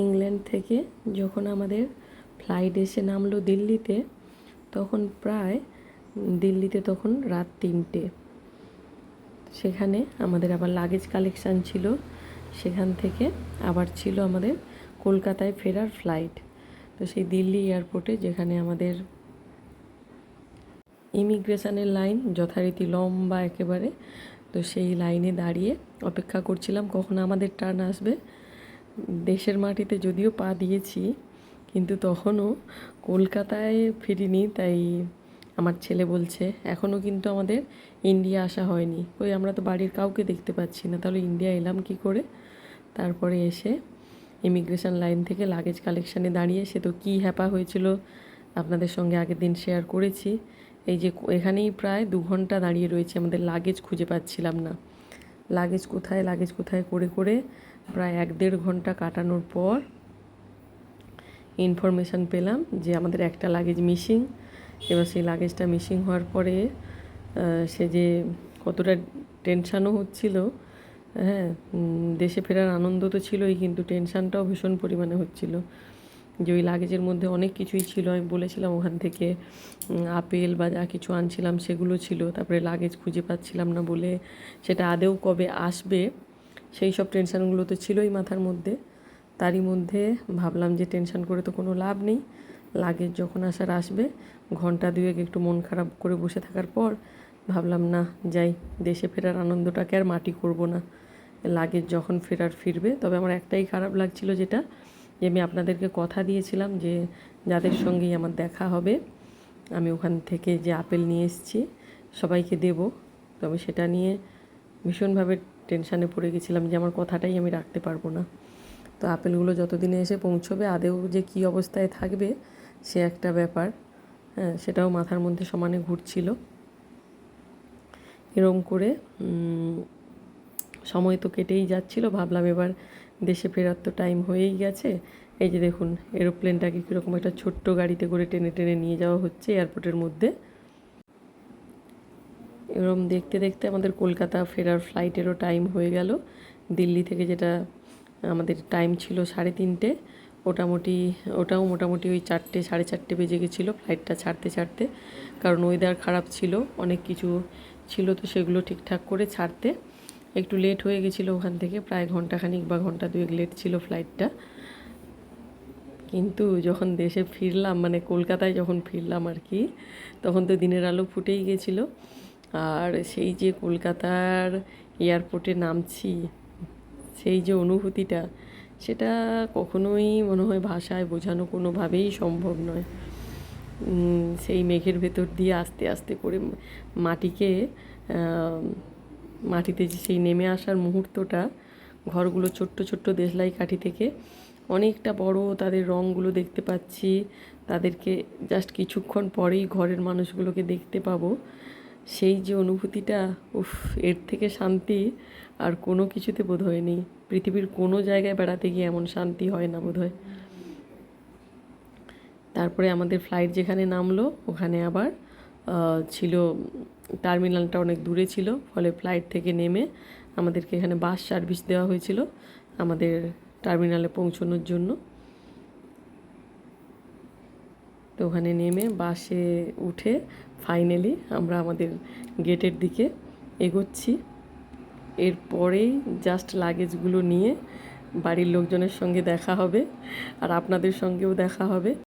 England থেকে যখন আমাদের ফ্লাইট এসে নামলো দিল্লিতে, তখন প্রায় দিল্লিতে তখন রাত 3টে। সেখানে আমাদের আবার লাগেজ কালেকশান ছিল, সেখান থেকে আবার ছিল আমাদের কলকাতায় ফেরার ফ্লাইট। তো সেই দিল্লি এয়ারপোর্টে, যেখানে আমাদের ইমিগ্রেশনের লাইন যথারীতি লম্বা একেবারে, তো সেই লাইনে দাঁড়িয়ে অপেক্ষা করছিলাম কখন আমাদের টার্ন আসবে। দেশের মাটিতে যদিও পা দিয়েছি, কিন্তু তখনও কলকাতায় ফিরিনি। তাই আমার ছেলে বলছে এখনও কিন্তু আমাদের ইন্ডিয়া আসা হয়নি। ওই আমরা তো বাড়ির কাউকে দেখতে পাচ্ছি না, তাহলে ইন্ডিয়া এলাম কি করে? তারপরে এসে ইমিগ্রেশন লাইন থেকে লাগেজ কালেকশানে দাঁড়িয়ে সে তো কী হ্যাপা হয়েছিল আপনাদের সঙ্গে আগের দিন শেয়ার করেছি। এই যে এখানেই প্রায় 2 ঘন্টা দাঁড়িয়ে রয়েছে, আমাদের লাগেজ খুঁজে পাচ্ছিলাম না। লাগেজ কোথায় করে করে প্রায় 1-1.5 ঘন্টা কাটানোর পর ইনফরমেশান পেলাম যে আমাদের একটা লাগেজ মিসিং। এবার সেই লাগেজটা মিসিং হওয়ার পরে সে যে কতটা টেনশানও হচ্ছিল। হ্যাঁ, দেশে ফেরার আনন্দ তো ছিলই, কিন্তু টেনশানটাও ভীষণ পরিমাণে হচ্ছিল যে ওই লাগেজের মধ্যে অনেক কিছুই ছিল। আমি বলেছিলাম ওখান থেকে আপেল বা যা কিছু আনছিলাম সেগুলো ছিল। তারপরে লাগেজ খুঁজে পাচ্ছিলাম না বলে সেটা আদেও কবে আসবে সেই সব টেনশানগুলো তো ছিলই মাথার মধ্যে। তারই মধ্যে ভাবলাম যে টেনশান করে তো কোনো লাভ নেই, লাগেজ যখন আসার আসবে। ঘন্টা 2 একটু মন খারাপ করে বসে থাকার পর ভাবলাম না যাই, দেশে ফেরার আনন্দটাকে আর মাটি করব না, লাগেজ যখন ফিরবে। তবে আমার একটাই খারাপ লাগছিল, যেটা যে আমি আপনাদেরকে কথা দিয়েছিলাম যে যাদের সঙ্গেই আমার দেখা হবে আমি ওখান থেকে যে আপেল নিয়ে এসেছি সবাইকে দেব। তবে সেটা নিয়ে ভীষণভাবে টেনশানে পড়ে গেছিলাম যে আমার কথাটাই আমি রাখতে পারবো না। তো আপেলগুলো যতদিনে এসে পৌঁছবে আদেও যে কী অবস্থায় থাকবে সে একটা ব্যাপার, হ্যাঁ, সেটাও মাথার মধ্যে সমানে ঘুরছিল। এরম করে সময় তো কেটেই যাচ্ছিল। ভাবলাম এবার দেশে ফেরার তো টাইম হয়েই গেছে। এই যে দেখুন এরোপ্লেনটাকে কীরকম একটা ছোট্ট গাড়িতে করে টেনে টেনে নিয়ে যাওয়া হচ্ছে এয়ারপোর্টের মধ্যে। এরকম দেখতে দেখতে আমাদের কলকাতা ফেরার ফ্লাইটেরও টাইম হয়ে গেল। দিল্লি থেকে যেটা আমাদের টাইম ছিল 3:30, ওটাও মোটামুটি ওই 4টে 4:30 বেজে গেছিলো ফ্লাইটটা ছাড়তে। কারণ ওয়েদার খারাপ ছিল, অনেক কিছু ছিল, তো সেগুলো ঠিকঠাক করে ছাড়তে একটু লেট হয়ে গেছিলো। ওখান থেকে প্রায় ঘন্টাখানিক বা ঘন্টা 2 লেট ছিল ফ্লাইটটা। কিন্তু যখন দেশে ফিরলাম, মানে কলকাতায় যখন ফিরলাম আর কি, তখন তো দিনের আলো ফুটেই গেছিলো। আর সেই যে কলকাতার এয়ারপোর্টে নামছি, সেই যে অনুভূতিটা, সেটা কখনোই মনে হয় ভাষায় বোঝানো কোনোভাবেই সম্ভব নয়। সেই মেঘের ভেতর দিয়ে আস্তে আস্তে করে মাটিতে যে সেই নেমে আসার মুহূর্তটা, ঘরগুলো ছোট্ট ছোট্ট দেশলাই কাঠি থেকে অনেকটা বড়, তাদের রঙগুলো দেখতে পাচ্ছি, তাদেরকে জাস্ট কিছুক্ষণ পরেই ঘরের মানুষগুলোকে দেখতে পাবো। সেই যে অনুভূতিটা, উফ, এর থেকে শান্তি আর কোনো কিছুতে বোধহয় নেই। পৃথিবীর কোনো জায়গায় বেড়াতে গিয়ে এমন শান্তি হয় না বোধহয়। তারপরে আমাদের ফ্লাইট যেখানে নামলো ওখানে আবার ছিল টার্মিনালটা অনেক দূরে ছিল, ফলে ফ্লাইট থেকে নেমে আমাদেরকে এখানে বাস সার্ভিস দেওয়া হয়েছিল আমাদের টার্মিনালে পৌঁছানোর জন্য। তো ওখানে নেমে বাসে উঠে ফাইনালি আমরা আমাদের গেটের দিকে এগোচ্ছি। এরপরেই জাস্ট লাগেজগুলো নিয়ে বাড়ির লোকজনের সঙ্গে দেখা হবে, আর আপনাদের সঙ্গেও দেখা হবে।